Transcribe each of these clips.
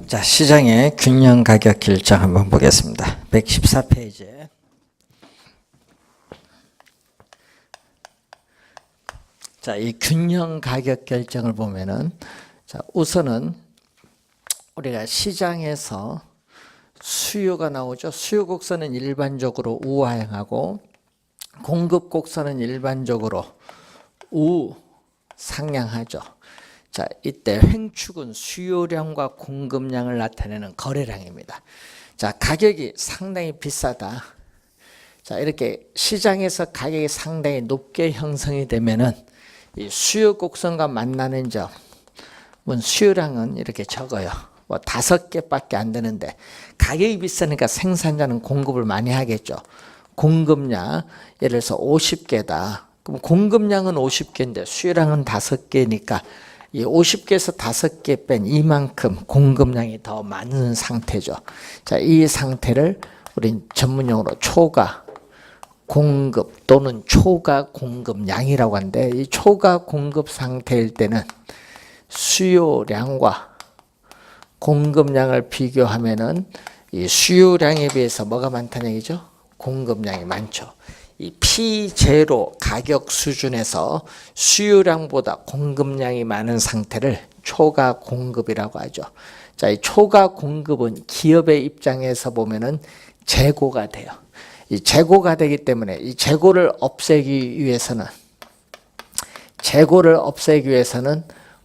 자, 시장의 균형 가격 결정 한번 보겠습니다. 114페이지에. 자, 이 균형 가격 결정을 보면은, 자, 우선은 우리가 시장에서 수요가 나오죠. 수요 곡선은 일반적으로 우하향하고 공급 곡선은 일반적으로 우상향하죠. 자, 이때 횡축은 수요량과 공급량을 나타내는 거래량입니다. 자, 가격이 상당히 비싸다. 자, 이렇게 시장에서 가격이 상당히 높게 형성이 되면은 이 수요 곡선과 만나는 점은 수요량은 이렇게 적어요. 뭐 5개밖에 안 되는데 가격이 비싸니까 생산자는 공급을 많이 하겠죠. 공급량 예를 들어서 50개다. 그럼 공급량은 50개인데 수요량은 5개니까 이 50개에서 5개 뺀 이만큼 공급량이 더 많은 상태죠. 자, 이 상태를 우린 전문용어로 초과 공급 또는 초과 공급량이라고 하는데, 이 초과 공급 상태일 때는 수요량과 공급량을 비교하면은 이 수요량에 비해서 뭐가 많다는 얘기죠? 공급량이 많죠. 이 P0 가격 수준에서 수요량보다 공급량이 많은 상태를 초과 공급이라고 하죠. 자, 이 초과 공급은 기업의 입장에서 보면은 재고가 돼요. 이 재고가 되기 때문에 이 재고를 없애기 위해서는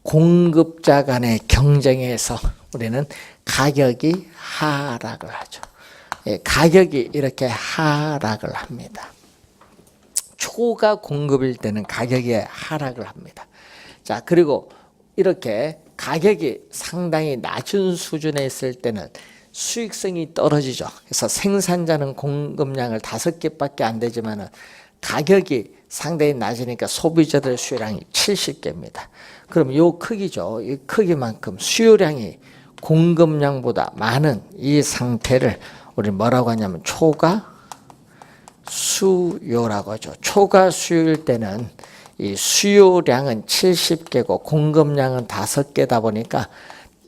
공급자 간의 경쟁에서 우리는 가격이 하락을 하죠. 예, 가격이 이렇게 하락을 합니다. 초과 공급일 때는 가격이 하락을 합니다. 자, 그리고 이렇게 가격이 상당히 낮은 수준에 있을 때는 수익성이 떨어지죠. 그래서 생산자는 공급량을 5개밖에 안 되지만은 가격이 상당히 낮으니까 소비자들 수요량이 70개입니다. 그럼 이 크기죠. 이 크기만큼 수요량이 공급량보다 많은 이 상태를 우리 뭐라고 하냐면 초과 수요라고 하죠. 초과 수요일 때는 이 수요량은 70개고 공급량은 5개다 보니까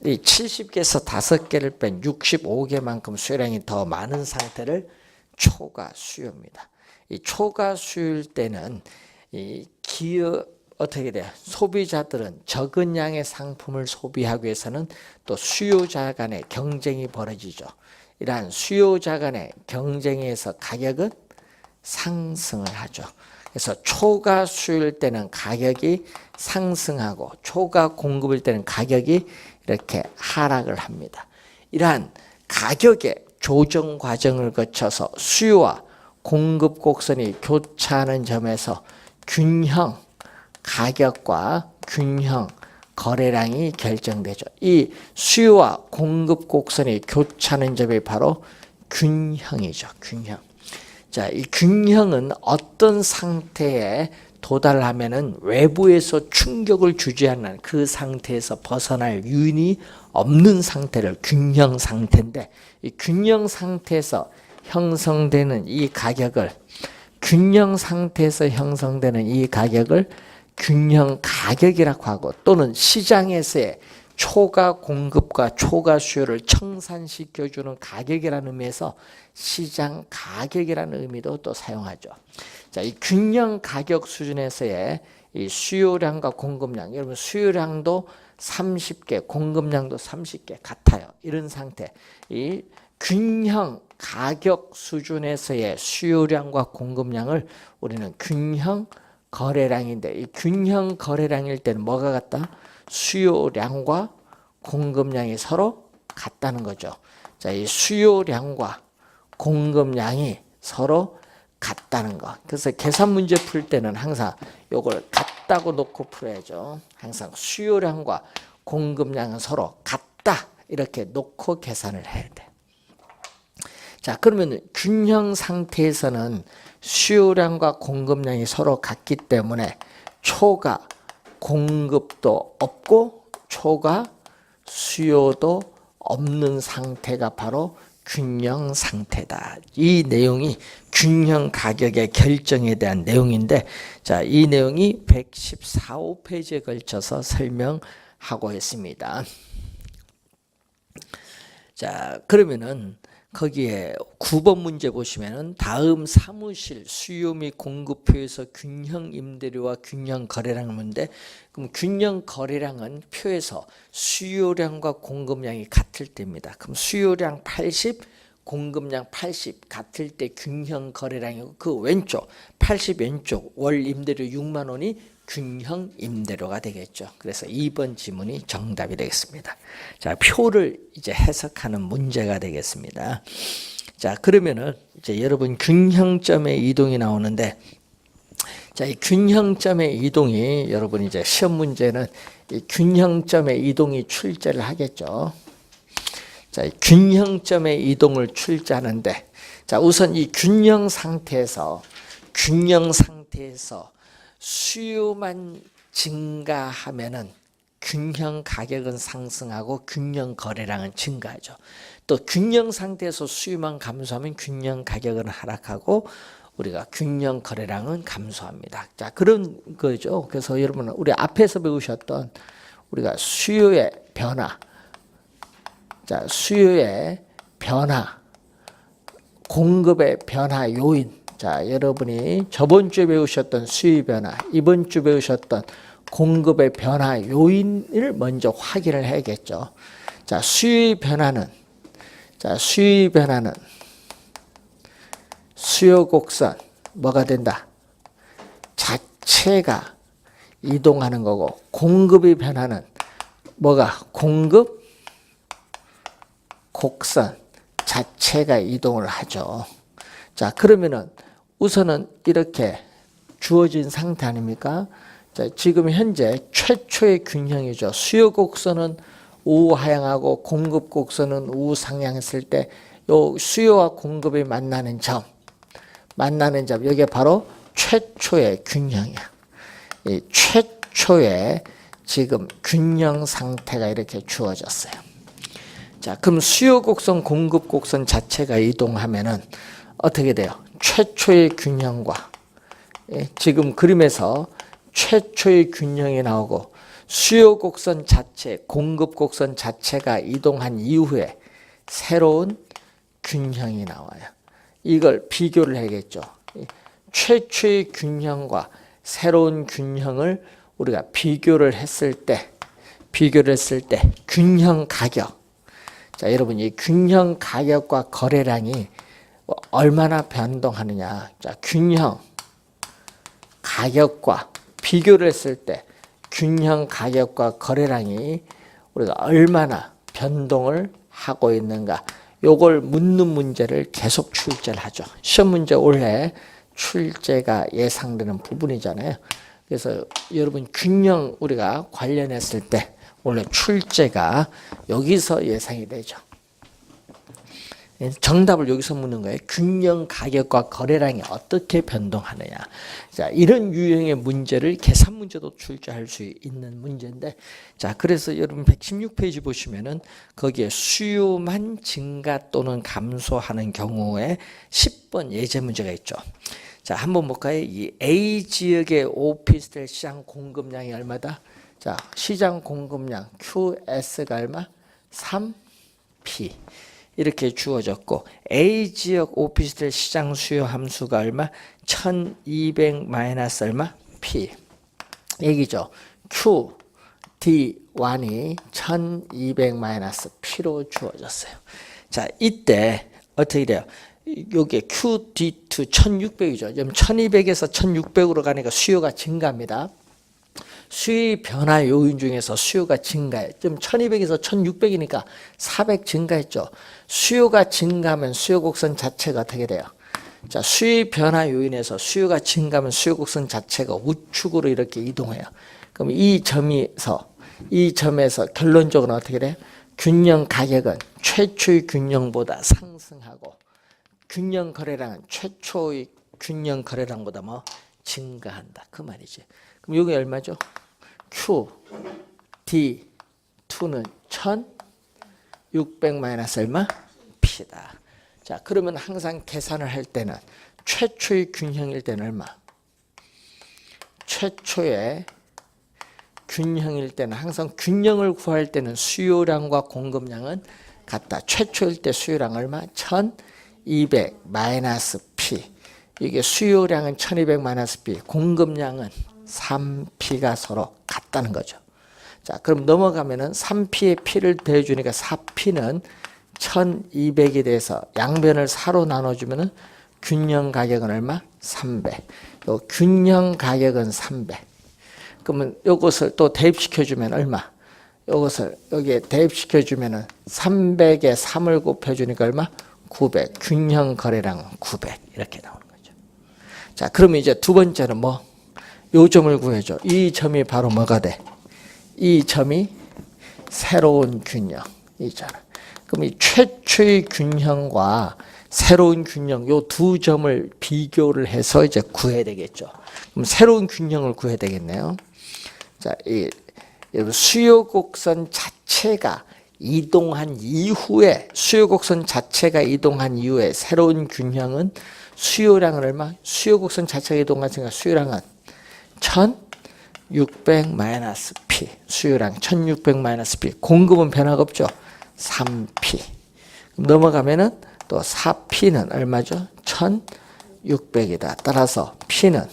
이 70개에서 5개를 뺀 65개만큼 수요량이 더 많은 상태를 초과 수요입니다. 이 초과 수요일 때는 이 어떻게 돼요? 소비자들은 적은 양의 상품을 소비하기 위해서는 또 수요자 간의 경쟁이 벌어지죠. 이러한 수요자 간의 경쟁에서 가격은 상승을 하죠. 그래서 초과 수요일 때는 가격이 상승하고 초과 공급일 때는 가격이 이렇게 하락을 합니다. 이러한 가격의 조정 과정을 거쳐서 수요와 공급 곡선이 교차하는 점에서 균형 가격과 균형 거래량이 결정되죠. 이 수요와 공급 곡선이 교차하는 점이 바로 균형이죠. 균형. 자, 이 균형은 어떤 상태에 도달하면은 외부에서 충격을 주지 않는 그 상태에서 벗어날 요인이 없는 상태를 균형 상태인데, 이 균형 상태에서 형성되는 이 가격을 균형 가격이라고 하고, 또는 시장에서의 초과 공급과 초과 수요를 청산시켜주는 가격이라는 의미에서 시장 가격이라는 의미도 또 사용하죠. 자, 이 균형 가격 수준에서의 이 수요량과 공급량, 여러분 수요량도 30개, 공급량도 30개 같아요. 이런 상태. 이 균형 가격 수준에서의 수요량과 공급량을 우리는 균형 거래량인데, 이 균형 거래량일 때는 뭐가 같다? 수요량과 공급량이 서로 같다는 거죠. 자, 이 수요량과 공급량이 서로 같다는 거. 그래서 계산 문제 풀 때는 항상 요걸 같다고 놓고 풀어야죠. 항상 수요량과 공급량은 서로 같다 이렇게 놓고 계산을 해야 돼. 자, 그러면 균형 상태에서는 수요량과 공급량이 서로 같기 때문에 초과 공급도 없고 초과 수요도 없는 상태가 바로 균형 상태다. 이 내용이 균형 가격의 결정에 대한 내용인데, 자, 이 내용이 114페이지에 걸쳐서 설명하고 있습니다. 자, 그러면은 거기에 9번 문제 보시면은 다음 사무실 수요 및 공급표에서 균형 임대료와 균형 거래량을 묻는데, 그럼 균형 거래량은 표에서 수요량과 공급량이 같을 때입니다. 그럼 수요량 80, 공급량 80 같을 때 균형 거래량이고, 그 왼쪽 80 왼쪽 월 임대료 6만 원이 균형 임대료가 되겠죠. 그래서 2번 지문이 정답이 되겠습니다. 자, 표를 이제 해석하는 문제가 되겠습니다. 자, 그러면은 이제 여러분 균형점의 이동이 나오는데, 자, 이 균형점의 이동이 여러분 이제 시험 문제는 이 균형점의 이동이 출제를 하겠죠. 자, 이 균형점의 이동을 출제하는데, 자, 우선 이 균형 상태에서 수요만 증가하면은 균형 가격은 상승하고 균형 거래량은 증가하죠. 또 균형 상태에서 수요만 감소하면 균형 가격은 하락하고 우리가 균형 거래량은 감소합니다. 자, 그런 거죠. 그래서 여러분 우리 앞에서 배우셨던 우리가 수요의 변화, 자, 수요의 변화, 공급의 변화 요인. 자, 여러분이 저번 주에 배우셨던 수요 변화, 이번 주 배우셨던 공급의 변화 요인을 먼저 확인을 해야겠죠. 자, 수요 변화는 수요 곡선 뭐가 된다? 자체가 이동하는 거고, 공급의 변화는 뭐가? 공급 곡선 자체가 이동을 하죠. 자, 그러면은 우선은 이렇게 주어진 상태 아닙니까? 자, 지금 현재 최초의 균형이죠. 수요 곡선은 우하향하고 공급 곡선은 우상향했을 때 요 수요와 공급이 만나는 점, 여기에 바로 최초의 균형이야. 이 최초의 지금 균형 상태가 이렇게 주어졌어요. 자, 그럼 수요 곡선, 공급 곡선 자체가 이동하면은 어떻게 돼요? 최초의 균형과, 지금 그림에서 최초의 균형이 나오고 수요 곡선 자체, 공급 곡선 자체가 이동한 이후에 새로운 균형이 나와요. 이걸 비교를 해야겠죠. 최초의 균형과 새로운 균형을 우리가 비교를 했을 때 균형 가격. 자, 여러분 이 균형 가격과 거래량이 얼마나 변동하느냐. 자, 균형 가격과 비교를 했을 때 균형 가격과 거래량이 우리가 얼마나 변동을 하고 있는가, 요걸 묻는 문제를 계속 출제를 하죠. 시험 문제 올해 출제가 예상되는 부분이잖아요. 그래서 여러분 균형 우리가 관련했을 때 원래 출제가 여기서 예상이 되죠. 정답을 여기서 묻는 거예요. 균형 가격과 거래량이 어떻게 변동하느냐. 자, 이런 유형의 문제를 계산 문제도 출제할 수 있는 문제인데, 자, 그래서 여러분 116페이지 보시면은 거기에 수요만 증가 또는 감소하는 경우에 10번 예제 문제가 있죠. 자, 한번 볼까요? 이 A 지역의 오피스텔 시장 공급량이 얼마다? 자, 시장 공급량 QS가 얼마? 3P. 이렇게 주어졌고, A 지역 오피스텔 시장 수요 함수가 얼마? 1200 마이너스 얼마? P. 얘기죠. Q, D1이 1200 마이너스 P로 주어졌어요. 자, 이때 어떻게 돼요? 요게 Q, D2 1600이죠. 그럼 1200에서 1600으로 가니까 수요가 증가합니다. 수요 변화 요인 중에서 수요가 증가해. 좀 1200에서 1600이니까 400 증가했죠. 수요가 증가하면 수요 곡선 자체가 어떻게 돼요? 자, 수요 변화 요인에서 수요가 증가하면 수요 곡선 자체가 우측으로 이렇게 이동해요. 그럼 이 점에서 결론적으로 어떻게 돼요? 균형 가격은 최초의 균형보다 상승하고 균형 거래량은 최초의 균형 거래량보다 뭐 증가한다. 그 말이지. 그럼 이게 얼마죠? Q, D, 2는 1600 마이너스 얼마? P다. 자, 그러면 항상 계산을 할 때는 최초의 균형일 때는 얼마? 최초의 균형일 때는 항상 균형을 구할 때는 수요량과 공급량은 같다. 최초일 때 수요량 얼마? 1200 마이너스 P. 이게 수요량은 1200 마이너스 P, 공급량은 3P가 서로 같다는 거죠. 자, 그럼 넘어가면은 3P에 P를 더해주니까 4P는 1200이 돼서 양변을 4로 나눠주면은 균형 가격은 얼마? 300. 요 균형 가격은 300. 그러면 요것을 또 대입시켜주면 얼마? 요것을 여기에 대입시켜주면은 300에 3을 곱해주니까 얼마? 900. 균형 거래량은 900. 이렇게 나오는 거죠. 자, 그러면 이제 두 번째는 뭐? 요 점을 구해줘. 이 점이 바로 뭐가 돼? 이 점이 새로운 균형. 이잖아. 그럼 이 최초의 균형과 새로운 균형, 요 두 점을 비교를 해서 이제 구해야 되겠죠. 그럼 새로운 균형을 구해야 되겠네요. 자, 이 수요 곡선 자체가 이동한 이후에, 수요 곡선 자체가 이동한 이후에 새로운 균형은 수요량은 얼마? 수요 곡선 자체가 이동했으니까 수요량은 1600 마이너스 P. 수요량 1600 마이너스 P. 공급은 변화가 없죠. 3P. 넘어가면은 또 4P는 얼마죠? 1600이다. 따라서 P는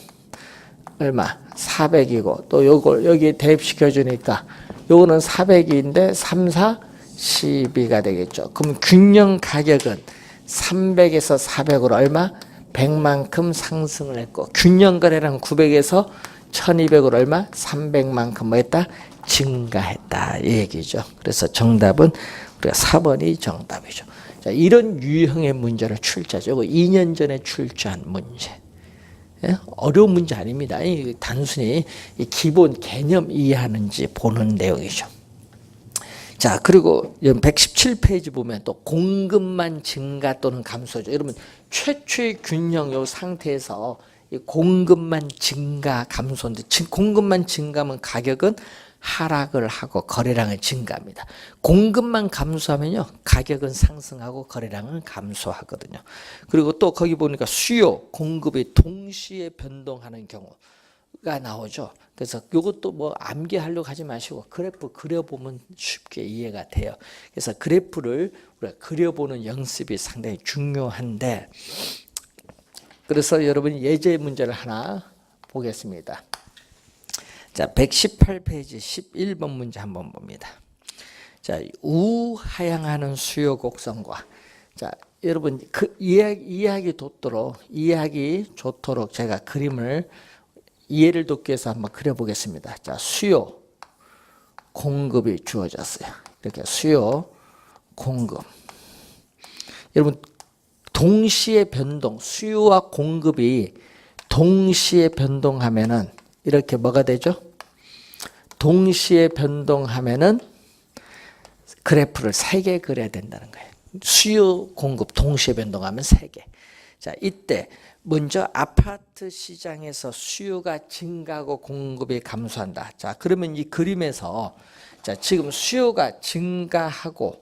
얼마? 400이고 또 요걸 여기 대입시켜 주니까 요거는 400인데 3, 4, 12가 되겠죠. 그럼 균형 가격은 300에서 400으로 얼마? 100만큼 상승을 했고 균형 거래량 900에서 1200으로 얼마? 300만큼 뭐 했다? 증가했다. 이 얘기죠. 그래서 정답은 우리가 4번이 정답이죠. 자, 이런 유형의 문제를 출제하죠. 이거 2년 전에 출제한 문제. 예? 어려운 문제 아닙니다. 단순히 기본 개념 이해하는지 보는 내용이죠. 자, 그리고 117페이지 보면 또 공급만 증가 또는 감소죠. 여러분, 최초의 균형 요 상태에서 이 공급만 증가 감소인데 공급만 증가하면 가격은 하락을 하고 거래량은 증가합니다. 공급만 감소하면요, 가격은 상승하고 거래량은 감소하거든요. 그리고 또 거기 보니까 수요, 공급이 동시에 변동하는 경우가 나오죠. 그래서 이것도 뭐 암기하려고 하지 마시고 그래프 그려보면 쉽게 이해가 돼요. 그래서 그래프를 우리가 그려보는 연습이 상당히 중요한데, 그래서 여러분 예제 문제를 하나 보겠습니다. 자, 118페이지 11번 문제 한번 봅니다. 자, 우하향하는 수요 곡선과, 자, 여러분 그 이해하기 좋도록 제가 그림을 이해를 돕기 위해서 한번 그려보겠습니다. 자, 수요, 공급이 주어졌어요. 이렇게 수요, 공급. 여러분 동시에 변동, 수요와 공급이 동시에 변동하면은 이렇게 뭐가 되죠? 동시에 변동하면은 그래프를 3개 그려야 된다는 거예요. 수요, 공급 동시에 변동하면 3개. 자, 이때 먼저 아파트 시장에서 수요가 증가하고 공급이 감소한다. 자, 그러면 이 그림에서 자, 지금 수요가 증가하고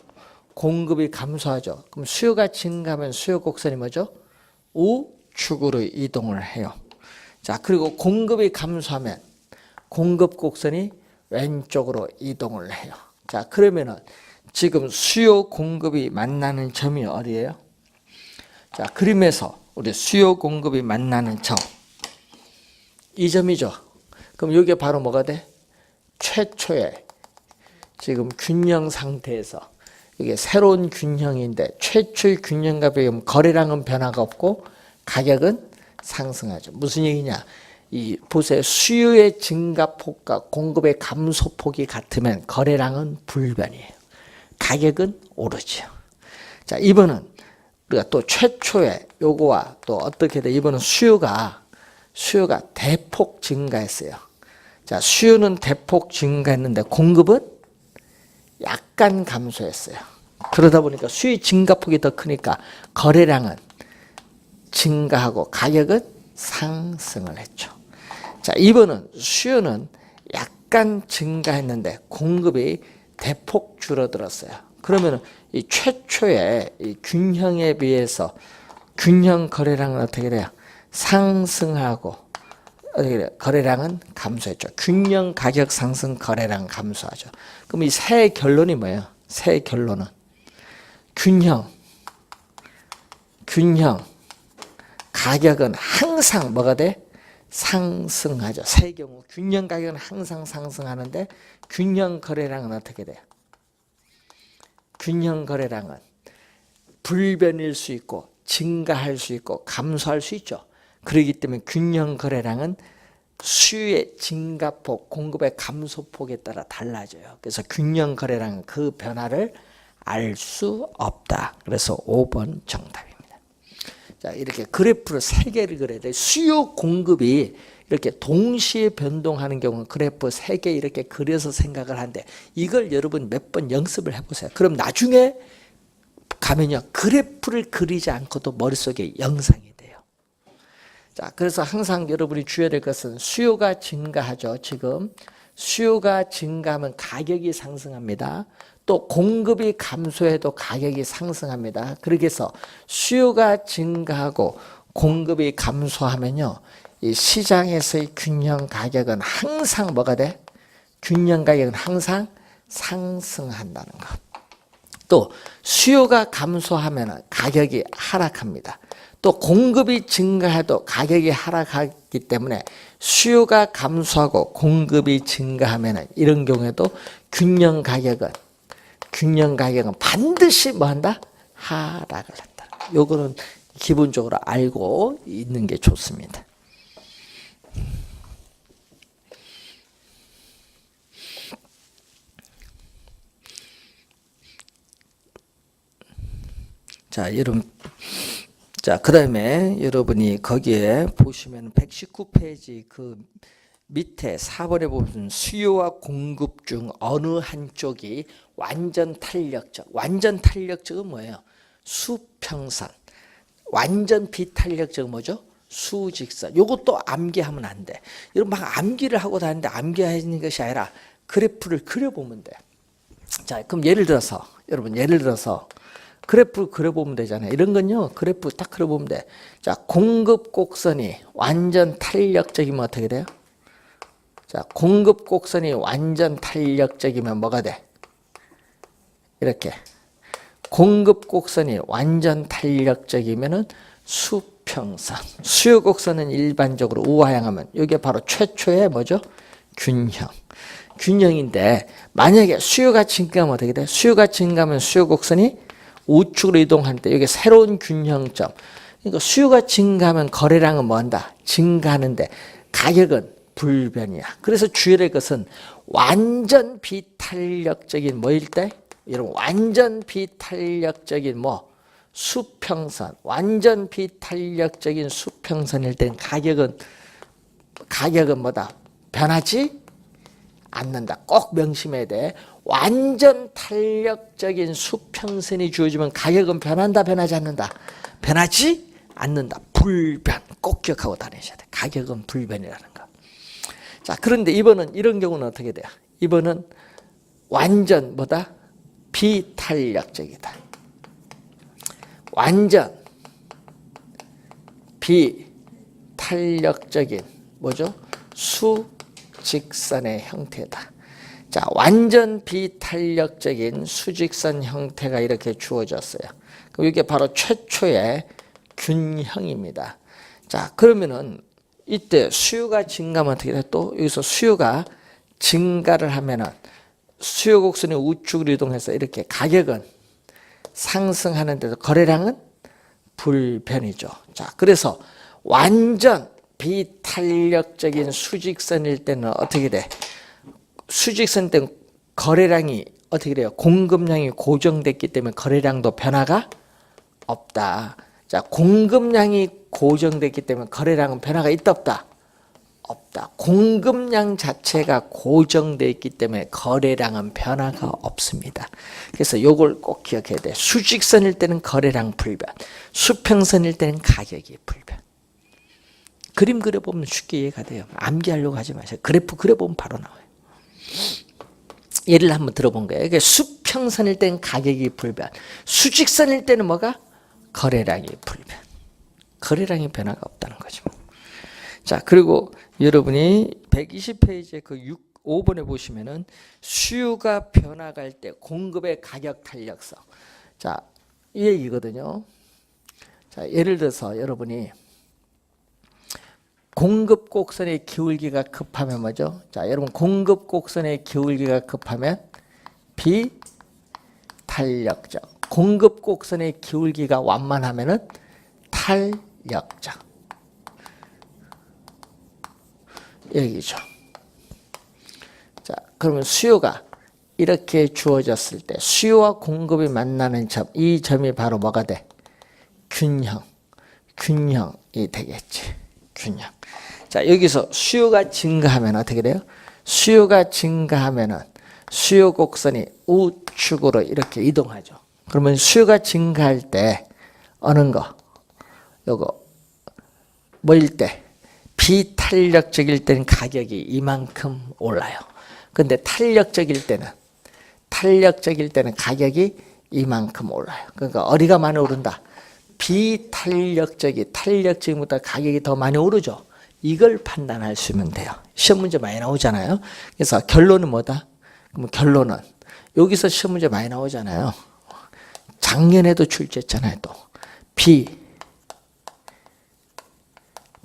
공급이 감소하죠. 그럼 수요가 증가하면 수요 곡선이 뭐죠? 우축으로 이동을 해요. 자, 그리고 공급이 감소하면 공급 곡선이 왼쪽으로 이동을 해요. 자, 그러면은 지금 수요 공급이 만나는 점이 어디예요? 자, 그림에서 우리 수요 공급이 만나는 점, 이 점이죠. 그럼 이게 바로 뭐가 돼? 최초의 지금 균형 상태에서 이게 새로운 균형인데 최초의 균형과 비교하면 거래량은 변화가 없고 가격은 상승하죠. 무슨 얘기냐? 이 보세요. 수요의 증가폭과 공급의 감소폭이 같으면 거래량은 불변이에요. 가격은 오르죠. 자, 이번은 우리가 또 최초의 요거와 또 어떻게 돼? 이번은 수요가 대폭 증가했어요. 자, 수요는 대폭 증가했는데 공급은 약간 감소했어요. 그러다 보니까 수요 증가폭이 더 크니까 거래량은 증가하고 가격은 상승을 했죠. 자, 이번은 수요는 약간 증가했는데 공급이 대폭 줄어들었어요. 그러면 이 최초의 이 균형에 비해서 균형 거래량은 어떻게 돼요? 상승하고 어떻게 돼요? 거래량은 감소했죠. 균형 가격 상승, 거래량 감소하죠. 그럼 이 세 결론이 뭐예요? 세 결론은 균형. 가격은 항상 뭐가 돼? 상승하죠. 세 경우 균형 가격은 항상 상승하는데 균형 거래량은 어떻게 돼요? 균형 거래량은 불변일 수 있고 증가할 수 있고 감소할 수 있죠. 그렇기 때문에 균형 거래량은 수요의 증가폭, 공급의 감소폭에 따라 달라져요. 그래서 균형 거래량은 그 변화를 알 수 없다. 그래서 5번 정답입니다. 자, 이렇게 그래프를 3개를 그려야 돼. 수요 공급이 이렇게 동시에 변동하는 경우는 그래프 3개 이렇게 그려서 생각을 하는데 이걸 여러분 몇 번 연습을 해보세요. 그럼 나중에 가면요, 그래프를 그리지 않고도 머릿속에 영상이 돼요. 자, 그래서 항상 여러분이 주의해야 될 것은 수요가 증가하죠. 지금 수요가 증가하면 가격이 상승합니다. 또 공급이 감소해도 가격이 상승합니다. 그렇게 해서 수요가 증가하고 공급이 감소하면요, 이 시장에서의 균형 가격은 항상 뭐가 돼? 균형 가격은 항상 상승한다는 것. 또 수요가 감소하면 가격이 하락합니다. 또 공급이 증가해도 가격이 하락하기 때문에 수요가 감소하고 공급이 증가하면 이런 경우에도 균형 가격은 반드시 뭐 한다? 하락을 한다. 요거는 기본적으로 알고 있는 게 좋습니다. 자, 여러분, 자, 그 다음에 여러분이 거기에 보시면 119페이지 그 밑에 4번에 보면 수요와 공급 중 어느 한쪽이 완전 탄력적. 완전 탄력적은 뭐예요? 수평선. 완전 비탄력적은 뭐죠? 수직선. 요것도 암기하면 안 돼. 여러분 막 암기를 하고 다니는데 암기하는 것이 아니라 그래프를 그려보면 돼. 자, 그럼 예를 들어서 그래프 그려보면 되잖아요. 이런 건요, 그래프 딱 그려보면 돼. 자, 공급 곡선이 완전 탄력적이면 어떻게 돼요? 자, 공급 곡선이 완전 탄력적이면 뭐가 돼? 이렇게. 공급 곡선이 완전 탄력적이면은 수평선. 수요 곡선은 일반적으로 우하향하면 이게 바로 최초의 뭐죠? 균형인데 만약에 수요가 증가하면 어떻게 돼? 수요가 증가하면 수요 곡선이 우측으로 이동할 때 이게 새로운 균형점. 그러니까 수요가 증가하면 거래량은 뭐한다? 증가하는데 가격은 불변이야. 그래서 주의해야 될 것은 완전 비탄력적인 뭐일 때? 여러분 완전 비탄력적인 뭐 수평선. 완전 비탄력적인 수평선일 때는 가격은 뭐다? 변하지 않는다. 꼭 명심해야 돼. 완전 탄력적인 수평선이 주어지면 가격은 변한다, 변하지 않는다? 변하지 않는다. 불변. 꼭 기억하고 다니셔야 돼. 가격은 불변이라는 거. 자, 그런데 이런 경우는 어떻게 돼요? 이번은 완전 뭐다? 비탄력적이다. 완전 비탄력적인 뭐죠? 수직선의 형태다. 자, 완전 비탄력적인 수직선 형태가 이렇게 주어졌어요. 그럼 이게 바로 최초의 균형입니다. 자, 그러면은 이때 수요가 증가하면 어떻게 돼? 또 여기서 수요가 증가를 하면은 수요 곡선이 우측으로 이동해서 이렇게 가격은 상승하는데도 거래량은 불변이죠. 자, 그래서 완전 비탄력적인 수직선일 때는 어떻게 돼? 수직선 때는 거래량이 어떻게 돼요? 공급량이 고정됐기 때문에 거래량도 변화가 없다. 자, 공급량이 고정됐기 때문에 거래량은 변화가 있다 없다? 없다. 공급량 자체가 고정되어 있기 때문에 거래량은 변화가 없습니다. 그래서 요걸 꼭 기억해야 돼. 수직선일 때는 거래량 불변, 수평선일 때는 가격이 불변. 그림 그려보면 쉽게 이해가 돼요. 암기하려고 하지 마세요. 그래프 그려보면 바로 나와요. 예를 한번 들어본 거예요. 이게 수평선일 때는 가격이 불변, 수직선일 때는 뭐가? 거래량이 불변. 거래량이 변화가 없다는 거죠. 자, 그리고 여러분이 120페이지에 그 5번에 보시면은 수요가 변화갈 때 공급의 가격 탄력성. 자, 이 얘기거든요. 자, 예를 들어서 여러분이 공급 곡선의 기울기가 급하면 뭐죠? 자, 여러분 공급 곡선의 기울기가 급하면 비탄력적. 공급 곡선의 기울기가 완만하면은 탄력적. 얘기죠. 자, 그러면 수요가 이렇게 주어졌을 때 수요와 공급이 만나는 점, 이 점이 바로 뭐가 돼? 균형이 되겠지. 균형. 자, 여기서 수요가 증가하면 어떻게 돼요? 수요가 증가하면은 수요 곡선이 우측으로 이렇게 이동하죠. 그러면 수요가 증가할 때 어느 거? 요거 뭐일 때? 비탄력적일 때는 가격이 이만큼 올라요. 근데 탄력적일 때는 가격이 이만큼 올라요. 그러니까 어디가 많이 오른다? 비탄력적이 탄력적보다 가격이 더 많이 오르죠. 이걸 판단할 수 있으면 돼요. 시험 문제 많이 나오잖아요. 그래서 결론은 뭐다? 그럼 결론은 여기서 시험 문제 많이 나오잖아요. 작년에도 출제했잖아요. 또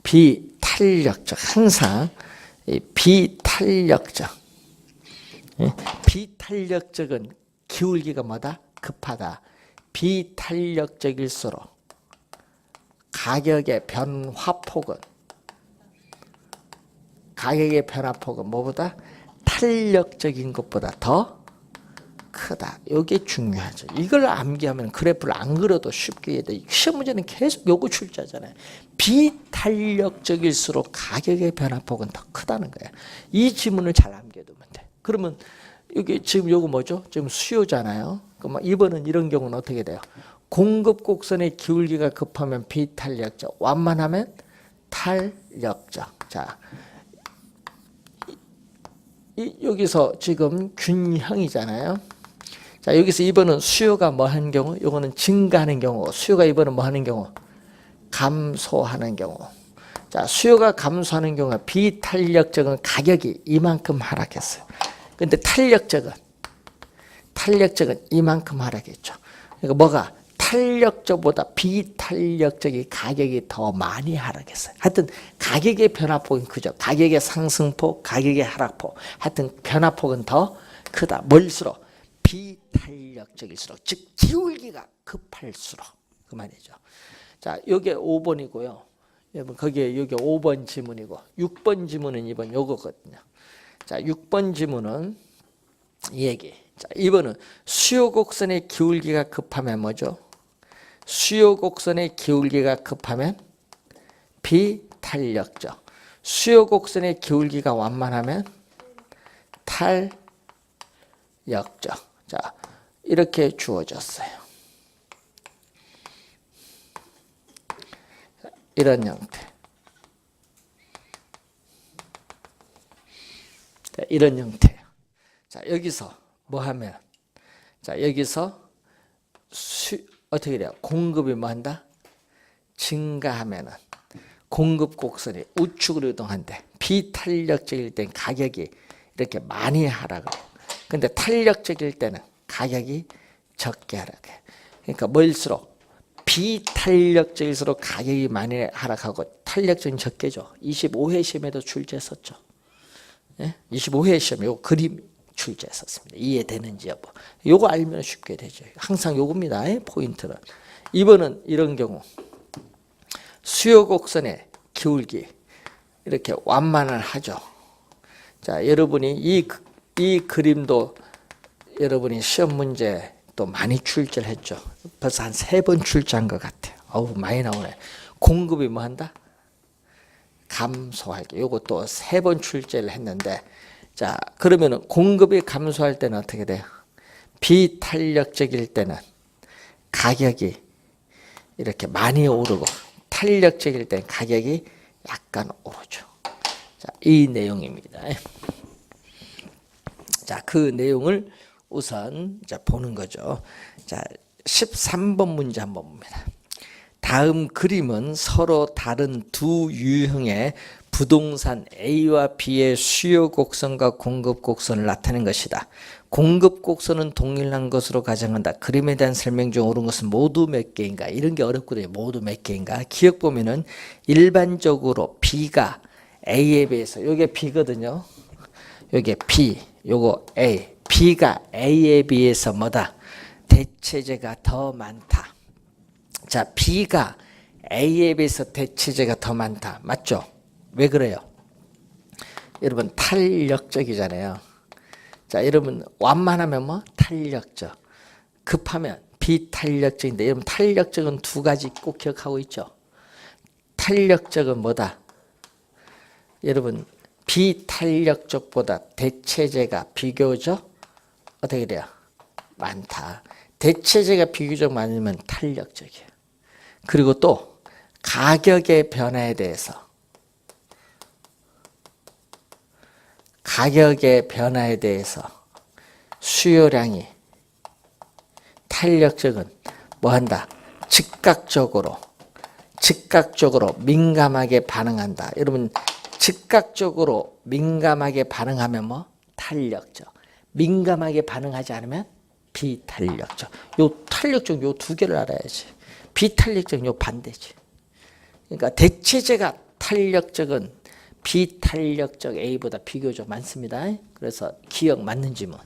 비탄력적, 항상 비탄력적. 비탄력적은 기울기가 뭐다? 급하다. 비탄력적일수록 가격의 변화폭은 뭐보다? 탄력적인 것보다 더 크다. 이게 중요하죠. 이걸 암기하면 그래프를 안 그려도 쉽게 해야 돼. 시험 문제는 계속 요거 출제하잖아요. 비탄력적일수록 가격의 변화폭은 더 크다는 거예요. 이 지문을 잘 암기해두면 돼. 그러면 여기 지금 요거 뭐죠? 지금 수요잖아요. 그럼 이번은 이런 경우는 어떻게 돼요? 공급 곡선의 기울기가 급하면 비탄력적, 완만하면 탄력적. 자, 여기서 지금 균형이잖아요. 자, 여기서 이번은 수요가 뭐 하는 경우? 요거는 증가하는 경우. 수요가 이번은 뭐 하는 경우? 감소하는 경우. 자, 수요가 감소하는 경우가 비탄력적은 가격이 이만큼 하락했어요. 근데 탄력적은 이만큼 하락했죠. 그러니까 뭐가? 탄력적보다 비탄력적이 가격이 더 많이 하락했어요. 하여튼 가격의 변화폭은 크죠. 가격의 상승폭, 가격의 하락폭. 하여튼 변화폭은 더 크다. 뭘수록? 비탄력적일수록. 즉 기울기가 급할수록. 그 말이죠. 자, 요게 5번이고요. 여러분 거기에 요게 5번 지문이고 6번 지문은 이번 요거거든요. 자, 6번 지문은 이 얘기. 자, 이번은 수요 곡선의 기울기가 급하면 뭐죠? 수요 곡선의 기울기가 급하면 비탄력적. 수요 곡선의 기울기가 완만하면 탄력적. 자, 이렇게 주어졌어요. 이런 형태. 자, 이런 형태예요. 자, 여기서 뭐 하면? 자, 여기서 어떻게 돼요? 공급이 뭐 한다? 증가하면은 공급 곡선이 우측으로 이동한대. 비탄력적일 땐 가격이 이렇게 많이 하락을 해요. 근데 탄력적일 때는 가격이 적게 하락해. 그러니까 뭐일수록 비탄력적일수록 가격이 많이 하락하고 탄력적인 적게죠. 25회 시험에도 출제했었죠. 예? 25회 시험 요 그림 출제했었습니다. 이해되는지 여부. 요거 알면 쉽게 되죠. 항상 요겁니다. 포인트는. 이번은 이런 경우 수요 곡선의 기울기 이렇게 완만을 하죠. 자, 여러분이 이 그림도 여러분이 시험 문제 또 많이 출제를 했죠. 벌써 한 3번 출제한 것 같아요. 어우, 많이 나오네. 공급이 뭐 한다? 감소할게. 요거 또 3번 출제를 했는데, 자, 그러면은 공급이 감소할 때는 어떻게 돼요? 비탄력적일 때는 가격이 이렇게 많이 오르고, 탄력적일 때는 가격이 약간 오르죠. 자, 이 내용입니다. 자, 그 내용을 우선 보는 거죠. 자, 13번 문제 한번 봅니다. 다음 그림은 서로 다른 두 유형의 부동산 A와 B의 수요 곡선과 공급 곡선을 나타낸 것이다. 공급 곡선은 동일한 것으로 가정한다. 그림에 대한 설명 중 옳은 것은 모두 몇 개인가? 이런 게 어렵거든요. 모두 몇 개인가? 기억 보면은 일반적으로 B가 A에 비해서 요게 B거든요. 요게 B, 요거 A. B가 A에 비해서 뭐다? 대체제가 더 많다. 자, B가 A에 비해서 대체제가 더 많다. 맞죠? 왜 그래요? 여러분 탄력적이잖아요. 자, 여러분 완만하면 뭐? 탄력적. 급하면 비탄력적인데 여러분 탄력적은 두 가지 꼭 기억하고 있죠. 탄력적은 뭐다? 여러분 비탄력적보다 대체제가 비교적 어떻게 돼요? 많다. 대체제가 비교적 많으면 탄력적이에요. 그리고 또 가격의 변화에 대해서 수요량이 탄력적은 뭐 한다? 즉각적으로 민감하게 반응한다. 여러분 즉각적으로 민감하게 반응하면 뭐? 탄력적. 민감하게 반응하지 않으면 비탄력적. 요 탄력적 요 두 개를 알아야지. 비탄력적 요 반대지. 그러니까 대체제가 탄력적은 비탄력적 A보다 비교적 많습니다. 그래서 기억 맞는지 뭐.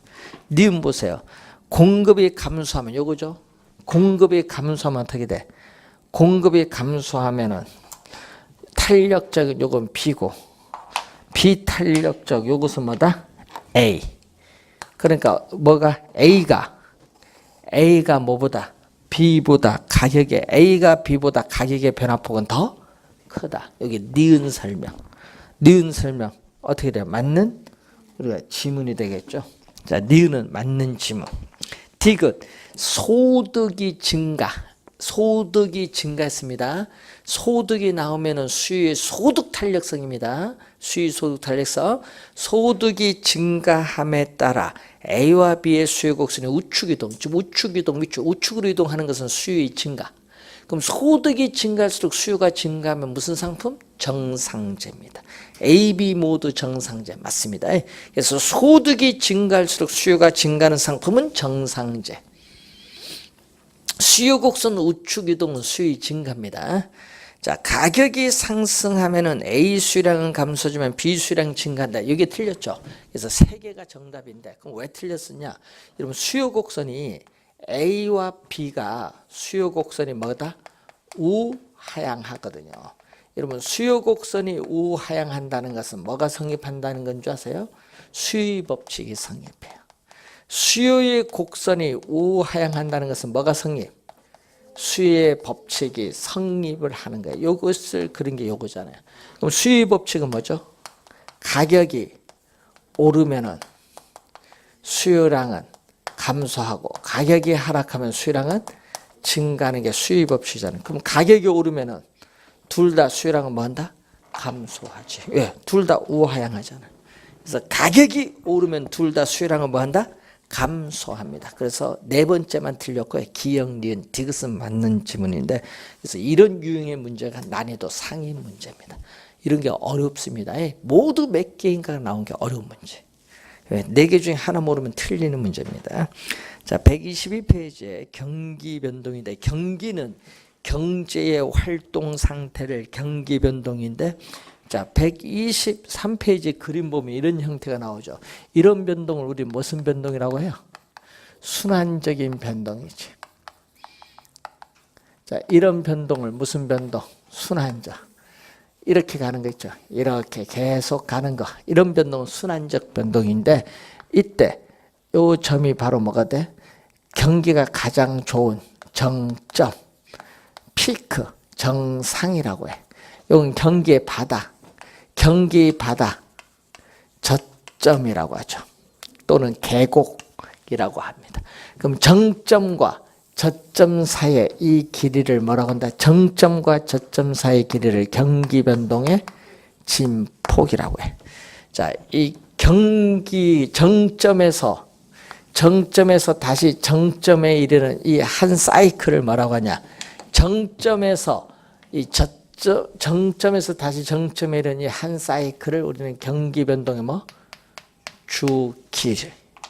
니은 보세요. 공급이 감소하면 요거죠. 공급이 감소하면 어떻게 돼? 공급이 감소하면은 탄력적인 요건 B고 비탄력적 요것은 뭐다? A. 그러니까 뭐가 A가 뭐보다? B보다 가격의 A가 B보다 가격의 변화폭은 더 크다. 여기 니은 설명 어떻게 돼요? 맞는 우리가 지문이 되겠죠. 자, 니은은 맞는 지문. 디귿 소득이 증가했습니다. 소득이 나오면은 수요의 소득 탄력성입니다. 수요 소득 탄력성. 소득이 증가함에 따라 A와 B의 수요 곡선이 우측 이동, 지금 우측 이동, 우측으로 이동하는 것은 수요의 증가. 그럼 소득이 증가할수록 수요가 증가하면 무슨 상품? 정상제입니다. A, B 모두 정상제 맞습니다. 그래서 소득이 증가할수록 수요가 증가하는 상품은 정상제. 수요 곡선 우측 이동은 수요의 증가입니다. 자, 가격이 상승하면은 A 수량은 감소하지만 B 수량 증가한다. 이게 틀렸죠. 그래서 세 개가 정답인데 그럼 왜 틀렸었냐? 여러분 수요 곡선이 A와 B가 수요 곡선이 뭐다? 우하향하거든요. 여러분 수요 곡선이 우하향한다는 것은 뭐가 성립한다는 건 줄 아세요? 수의 법칙이 성립해요. 수요의 곡선이 우하향한다는 것은 뭐가 성립? 수의 법칙이 성립을 하는 거예요. 이것을 그린 게 이거잖아요. 그럼 수의 법칙은 뭐죠? 가격이 오르면은 수요량은 감소하고 가격이 하락하면 수요량은 증가하는 게 수의 법칙이잖아요. 그럼 가격이 오르면은 둘 다 수요량은 뭐 한다? 감소하지. 왜? 둘 다 우하향하잖아요. 그래서 가격이 오르면 둘 다 수요량은 뭐 한다? 감소합니다. 그래서 네 번째만 틀렸고요. 기역, 니은, 디귿은 맞는 지문인데 그래서 이런 유형의 문제가 난이도 상위 문제입니다. 이런 게 어렵습니다. 모두 몇 개인가 나온 게 어려운 문제. 네 개 중에 하나 모르면 틀리는 문제입니다. 자, 122페이지에 경기 변동인데 경기는 경제의 활동 상태를 경기 변동인데 자, 123페이지 그림 보면 이런 형태가 나오죠. 이런 변동을 우리 무슨 변동이라고 해요? 순환적인 변동이지. 자, 이런 변동을 무슨 변동? 순환적. 이렇게 가는 거 있죠. 이렇게 계속 가는 거. 이런 변동은 순환적 변동인데 이때 요 점이 바로 뭐가 돼? 경기가 가장 좋은 정점, 피크, 정상이라고 해. 이건 경기의 바닥. 경기 바닥 저점이라고 하죠. 또는 계곡이라고 합니다. 그럼 정점과 저점 사이의 이 길이를 뭐라고 한다? 정점과 저점 사이의 길이를 경기 변동의 진폭이라고 해. 자, 이 경기 정점에서 다시 정점에 이르는 이 한 사이클을 뭐라고 하냐? 정점에서 다시 정점에 이르는 이 한 사이클을 우리는 경기 변동의 뭐? 주기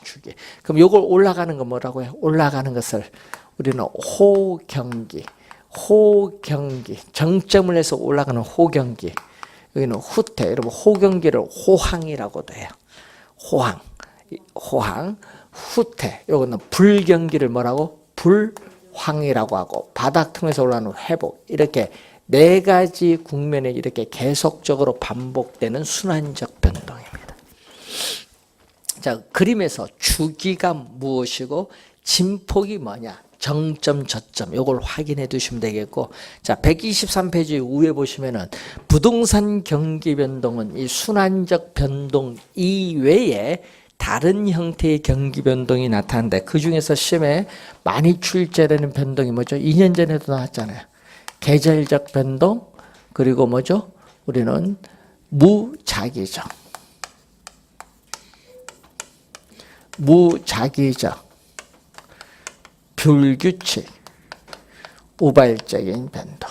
주기. 그럼 요걸 올라가는 거 뭐라고 해요? 올라가는 것을 우리는 호경기, 정점을 해서 올라가는 호경기. 여기는 후퇴. 여러분 호경기를 호항이라고도 해요. 호항, 후퇴. 요거는 불경기를 뭐라고? 불황이라고 하고, 바닥 틈에서 올라가는 회복. 이렇게 네 가지 국면에 이렇게 계속적으로 반복되는 순환적 변동입니다. 자, 그림에서 주기가 무엇이고 진폭이 뭐냐? 정점, 저점, 요걸 확인해 두시면 되겠고, 자, 123페이지 위에 보시면은 부동산 경기 변동은 이 순환적 변동 이외에 다른 형태의 경기 변동이 나타나는데, 그 중에서 시험에 많이 출제되는 변동이 뭐죠? 2년 전에도 나왔잖아요. 계절적 변동, 그리고 뭐죠? 우리는 무작위적, 불규칙, 우발적인 변동.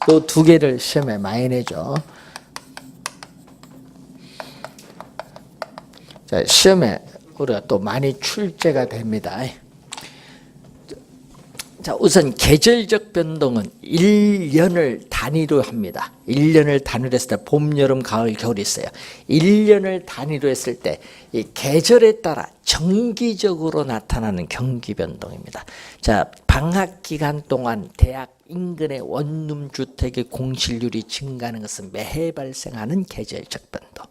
또 두 개를 시험에 많이 내죠. 자, 시험에 우리가 또 많이 출제가 됩니다. 자, 우선 계절적 변동은 1년을 단위로 합니다. 1년을 단위로 했을 때 봄, 여름, 가을, 겨울이 있어요. 1년을 단위로 했을 때 이 계절에 따라 정기적으로 나타나는 경기 변동입니다. 자, 방학 기간 동안 대학 인근의 원룸 주택의 공실률이 증가하는 것은 매해 발생하는 계절적 변동.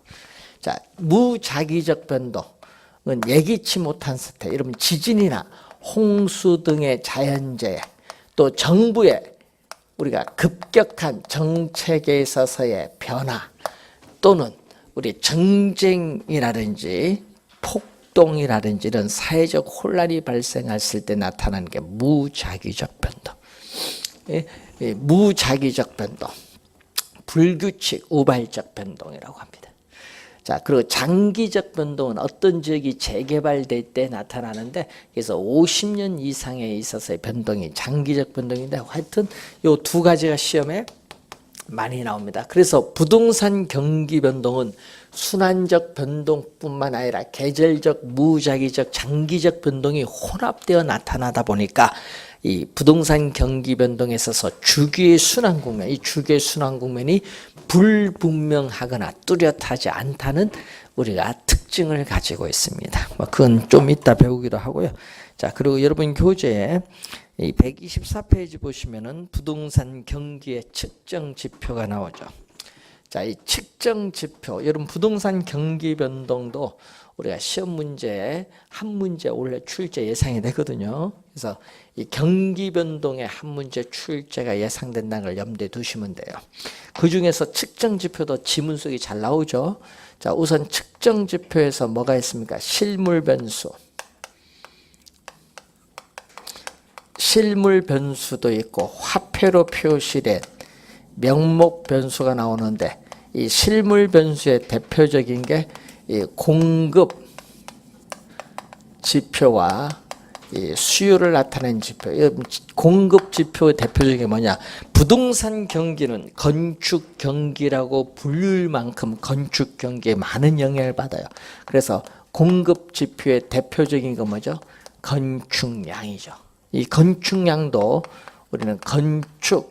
자, 무작위적 변동은 예기치 못한 사태, 여러분 지진이나 홍수 등의 자연재해, 또 정부의 우리가 급격한 정책에 있어서의 변화, 또는 우리 정쟁이라든지 폭동이라든지 이런 사회적 혼란이 발생했을 때 나타나는 게 무작위적 변동. 무작위적 변동, 불규칙, 우발적 변동이라고 합니다. 자, 그리고 장기적 변동은 어떤 지역이 재개발될 때 나타나는데, 그래서 50년 이상에 있어서의 변동이 장기적 변동인데, 하여튼 요 두 가지가 시험에 많이 나옵니다. 그래서 부동산 경기 변동은 순환적 변동뿐만 아니라 계절적, 무작위적, 장기적 변동이 혼합되어 나타나다 보니까 이 부동산 경기 변동에 있어서 주기의 순환 국면, 이 주기의 순환 국면이 불분명하거나 뚜렷하지 않다는 우리가 특징을 가지고 있습니다. 그건 좀 이따 배우기도 하고요. 자, 그리고 여러분 교재에 이 124페이지 보시면은 부동산 경기의 측정 지표가 나오죠. 자, 이 측정 지표, 여러분 부동산 경기 변동도 우리가 시험 문제에 한 문제 원래 출제 예상이 되거든요. 그래서 이 경기 변동의 한 문제 출제가 예상된다는 걸 염두에 두시면 돼요. 그 중에서 측정 지표도 지문 속에 잘 나오죠. 자, 우선 측정 지표에서 뭐가 있습니까? 실물 변수. 실물 변수도 있고 화폐로 표시된 명목 변수가 나오는데, 이 실물 변수의 대표적인 게 이 공급 지표와 이 수요를 나타내는 지표. 공급 지표의 대표적인 게 뭐냐? 부동산 경기는 건축 경기라고 불릴 만큼 건축 경기에 많은 영향을 받아요. 그래서 공급 지표의 대표적인 건 뭐죠? 건축량이죠. 이 건축량도 우리는 건축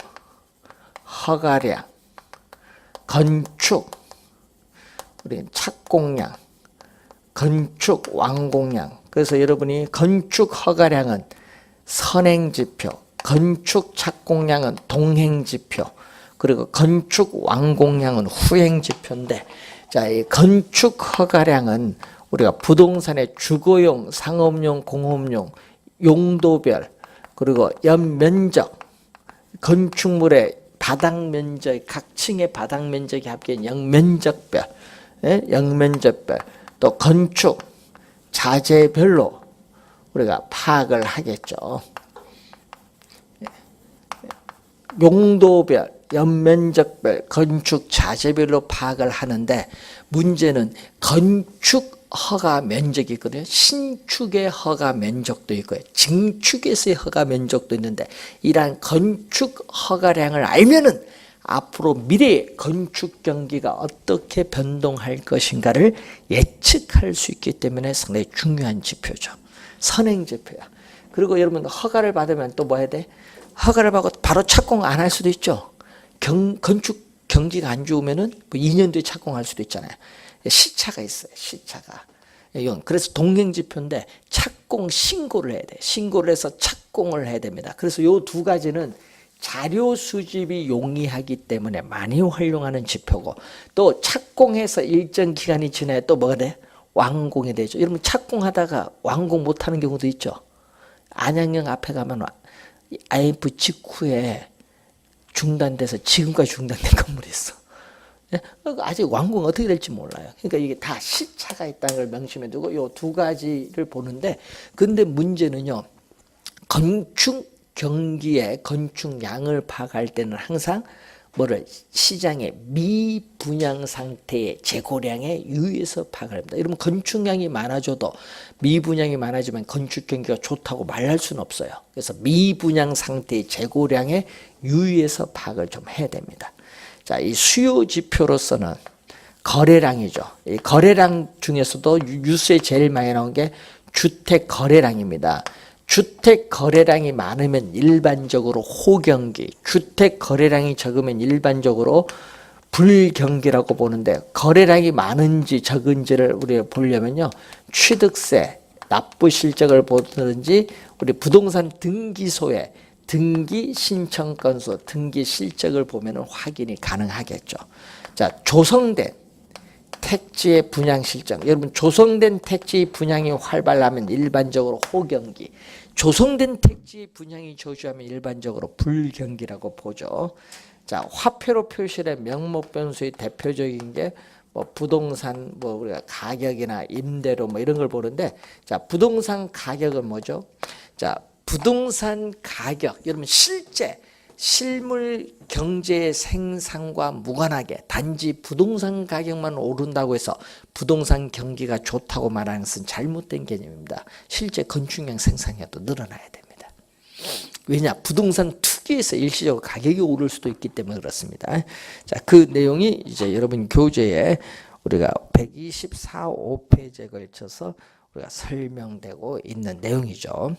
허가량, 건축 우리 착공량, 건축 완공량. 그래서 여러분이 건축 허가량은 선행지표, 건축 착공량은 동행지표, 그리고 건축 완공량은 후행지표인데, 자, 이 건축 허가량은 우리가 부동산의 주거용, 상업용, 공업용, 용도별, 그리고 연면적, 건축물의 바닥 면적, 각 층의 바닥 면적이 합계한 영면적별, 영면적별, 또 건축 자재별로 우리가 파악을 하겠죠. 용도별, 연면적별, 건축 자재별로 파악을 하는데, 문제는 건축 허가 면적이 있거든요. 신축의 허가 면적도 있고요. 증축에서의 허가 면적도 있는데, 이러한 건축 허가량을 알면은 앞으로 미래의 건축 경기가 어떻게 변동할 것인가를 예측할 수 있기 때문에 상당히 중요한 지표죠. 선행 지표야. 그리고 여러분 허가를 받으면 또 뭐 해야 돼? 허가를 받고 바로 착공 안 할 수도 있죠. 건축 경기가 안 좋으면은 뭐 2년 뒤에 착공할 수도 있잖아요. 시차가 있어요. 시차가. 이건 그래서 동행 지표인데 착공 신고를 해야 돼. 신고를 해서 착공을 해야 됩니다. 그래서 요 두 가지는 자료 수집이 용이하기 때문에 많이 활용하는 지표고, 또 착공해서 일정 기간이 지나야 또 뭐가 돼? 완공이 되죠. 여러분 착공하다가 완공 못하는 경우도 있죠. 안양역 앞에 가면 IMF 직후에 중단돼서 지금까지 중단된 건물이 있어. 아직 완공 어떻게 될지 몰라요. 그러니까 이게 다 시차가 있다는 걸 명심해 두고 이 두 가지를 보는데, 근데 문제는요, 건축 경기의 건축량을 파악할 때는 항상 뭐를 시장의 미분양 상태의 재고량에 유의해서 파악을 합니다. 여러분 건축량이 많아져도 미분양이 많아지면 건축 경기가 좋다고 말할 수는 없어요. 그래서 미분양 상태의 재고량에 유의해서 파악을 좀 해야 됩니다. 자, 이 수요 지표로서는 거래량이죠. 이 거래량 중에서도 뉴스에 제일 많이 나온 게 주택 거래량입니다. 주택 거래량이 많으면 일반적으로 호경기, 주택 거래량이 적으면 일반적으로 불경기라고 보는데, 거래량이 많은지 적은지를 우리가 보려면요, 취득세, 납부 실적을 보든지 우리 부동산 등기소에 등기 신청 건수, 등기 실적을 보면 확인이 가능하겠죠. 자, 조성된 택지의 분양 실적. 여러분 조성된 택지 분양이 활발하면 일반적으로 호경기, 조성된 택지 분양이 저조하면 일반적으로 불경기라고 보죠. 자, 화폐로 표시된 명목 변수의 대표적인 게 뭐 부동산, 뭐 우리가 가격이나 임대료 뭐 이런 걸 보는데, 자, 부동산 가격은 뭐죠? 자, 부동산 가격, 여러분 실제 실물 경제 생산과 무관하게 단지 부동산 가격만 오른다고 해서 부동산 경기가 좋다고 말하는 것은 잘못된 개념입니다. 실제 건축량 생산량도 늘어나야 됩니다. 왜냐? 부동산 투기에서 일시적으로 가격이 오를 수도 있기 때문에 그렇습니다. 자, 그 내용이 이제 여러분 교재에 우리가 124, 5페이지에 걸쳐서 우리가 설명되고 있는 내용이죠.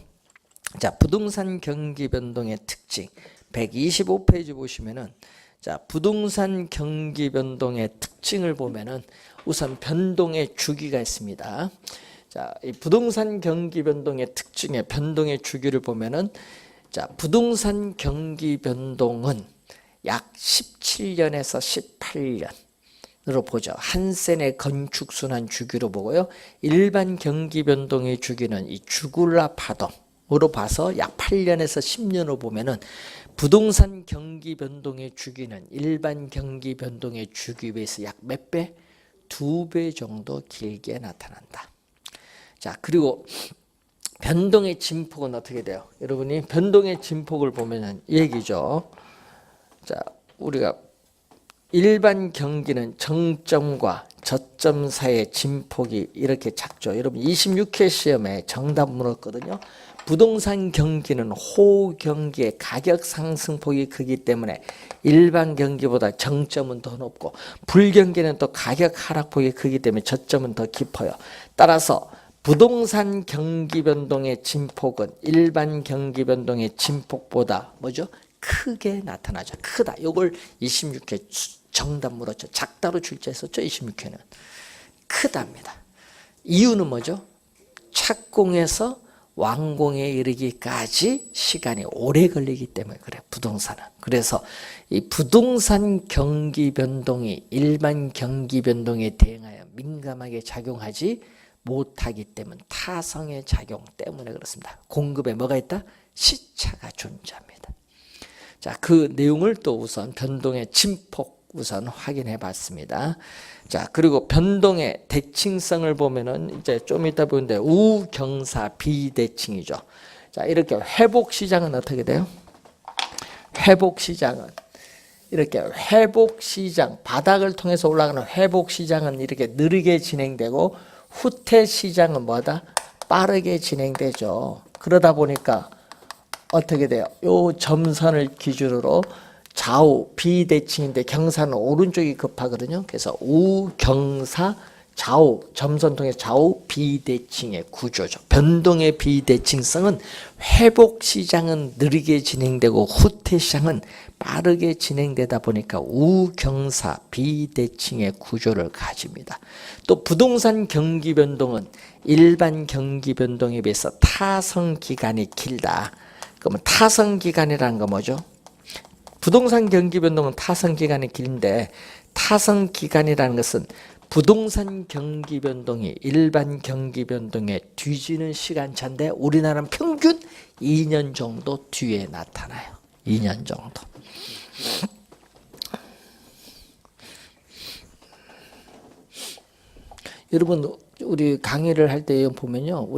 자, 부동산 경기 변동의 특징 125페이지 보시면은, 자, 부동산 경기 변동의 특징을 보면은 우선 변동의 주기가 있습니다. 자, 이 부동산 경기 변동의 특징의 변동의 주기를 보면은, 자, 부동산 경기 변동은 약 17년에서 18년으로 보죠. 한 세의 건축 순환 주기로 보고요. 일반 경기 변동의 주기는 이 주굴라 파동으로 봐서 약 8년에서 10년으로 보면은 부동산 경기 변동의 주기는 일반 경기 변동의 주기에 비해서 약 몇 배? 2배 정도 길게 나타난다. 자, 그리고 변동의 진폭은 어떻게 돼요? 여러분이 변동의 진폭을 보면은 이 얘기죠. 자, 우리가 일반 경기는 정점과 저점 사이의 진폭이 이렇게 작죠. 여러분 26회 시험에 정답 물었거든요. 부동산 경기는 호경기의 가격 상승폭이 크기 때문에 일반 경기보다 정점은 더 높고, 불경기는 또 가격 하락폭이 크기 때문에 저점은 더 깊어요. 따라서 부동산 경기 변동의 진폭은 일반 경기 변동의 진폭보다 뭐죠? 크게 나타나죠. 크다. 이걸 26회 정답 물었죠. 작다로 출제했었죠. 26회는. 크답니다. 이유는 뭐죠? 착공해서 완공에 이르기까지 시간이 오래 걸리기 때문에 그래, 부동산은. 그래서 이 부동산 경기 변동이 일반 경기 변동에 대응하여 민감하게 작용하지 못하기 때문, 타성의 작용 때문에 그렇습니다. 공급에 뭐가 있다? 시차가 존재합니다. 자, 그 내용을 또 우선 변동의 진폭 우선 확인해 봤습니다. 자, 그리고 변동의 대칭성을 보면은 이제 좀 이따 보는데 우경사 비대칭이죠. 자, 이렇게 회복 시장은 어떻게 돼요? 회복 시장은 이렇게 회복 시장, 바닥을 통해서 올라가는 회복 시장은 이렇게 느리게 진행되고, 후퇴 시장은 뭐다? 빠르게 진행되죠. 그러다 보니까 어떻게 돼요? 요 점선을 기준으로 좌우 비대칭인데 경사는 오른쪽이 급하거든요. 그래서 우경사 좌우 점선 통해 좌우 비대칭의 구조죠. 변동의 비대칭성은 회복 시장은 느리게 진행되고 후퇴 시장은 빠르게 진행되다 보니까 우경사 비대칭의 구조를 가집니다. 또 부동산 경기 변동은 일반 경기 변동에 비해서 타성 기간이 길다. 그러면 타성 기간이라는 건 뭐죠? 부동산 경기 변동은 타성 기간이 긴데 타성 기간이라는 것은 부동산 경기 변동이 일반 경기 변동에 뒤지는 시간차인데 우리나라는 평균 2년 정도 뒤에 나타나요. 2년 정도. 여러분 우리 강의를 할 때 보면요.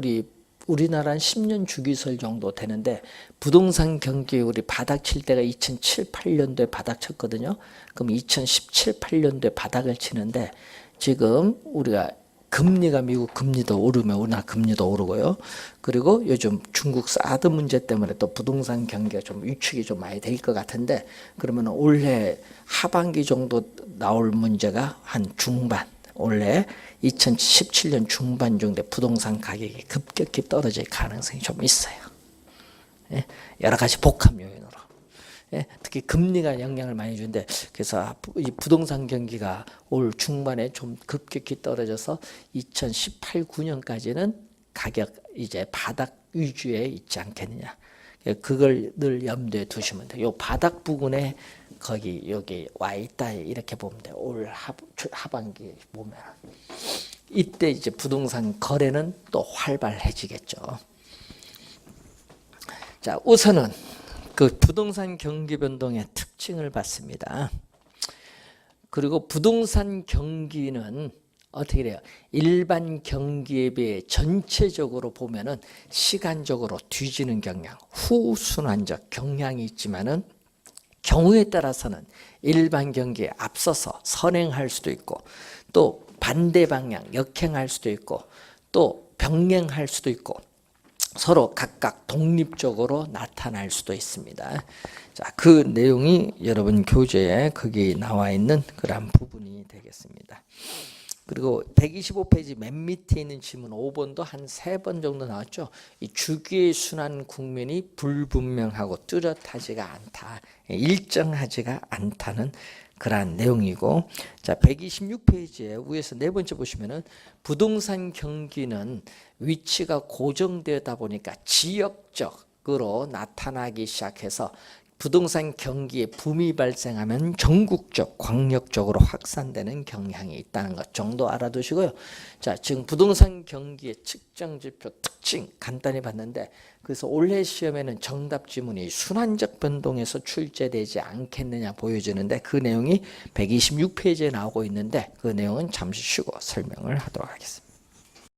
우리나라는 10년 주기설 정도 되는데 부동산 경기 우리 바닥 칠 때가 2007, 8년도에 바닥 쳤거든요. 그럼 2017, 8년도에 바닥을 치는데 지금 우리가 금리가 미국 금리도 오르면 우리나라 금리도 오르고요. 그리고 요즘 중국 사드 문제 때문에 또 부동산 경기가 좀 위축이 좀 많이 될 것 같은데 그러면 올해 하반기 정도 나올 문제가 한 중반 올해 2017년 중반 정도에 부동산 가격이 급격히 떨어질 가능성이 좀 있어요. 예? 여러 가지 복합 요인으로. 예? 특히 금리가 영향을 많이 주는데 그래서 이 부동산 경기가 올 중반에 좀 급격히 떨어져서 2018, 9년까지는 가격 이제 바닥 위주에 있지 않겠느냐. 그걸 늘 염두에 두시면 돼요. 요 바닥 부분에 거기 여기 와 있다 이렇게 보면 돼요. 올 하반기 보면 이때 이제 부동산 거래는 또 활발해지겠죠. 자, 우선은 그 부동산 경기 변동의 특징을 봤습니다. 그리고 부동산 경기는 어떻게 돼요? 일반 경기에 비해 전체적으로 보면은 시간적으로 뒤지는 경향, 후순환적 경향이 있지만은 경우에 따라서는 일반 경기에 앞서서 선행할 수도 있고 또 반대 방향 역행할 수도 있고 또 병행할 수도 있고 서로 각각 독립적으로 나타날 수도 있습니다. 자, 그 내용이 여러분 교재에 거기 나와 있는 그런 부분이 되겠습니다. 그리고 125페이지 맨 밑에 있는 질문 5번도 한 3번 정도 나왔죠. 이 주기의 순환 국면이 불분명하고 뚜렷하지가 않다. 일정하지가 않다는 그러한 내용이고, 자 126페이지에 위에서 네 번째 보시면은 부동산 경기는 위치가 고정되다 보니까 지역적으로 나타나기 시작해서 부동산 경기에 붐이 발생하면 전국적, 광역적으로 확산되는 경향이 있다는 것 정도 알아두시고요. 자, 지금 부동산 경기의 측정 지표 특징 간단히 봤는데 그래서 올해 시험에는 정답 지문이 순환적 변동에서 출제되지 않겠느냐 보여지는데 그 내용이 126페이지에 나오고 있는데 그 내용은 잠시 쉬고 설명을 하도록 하겠습니다.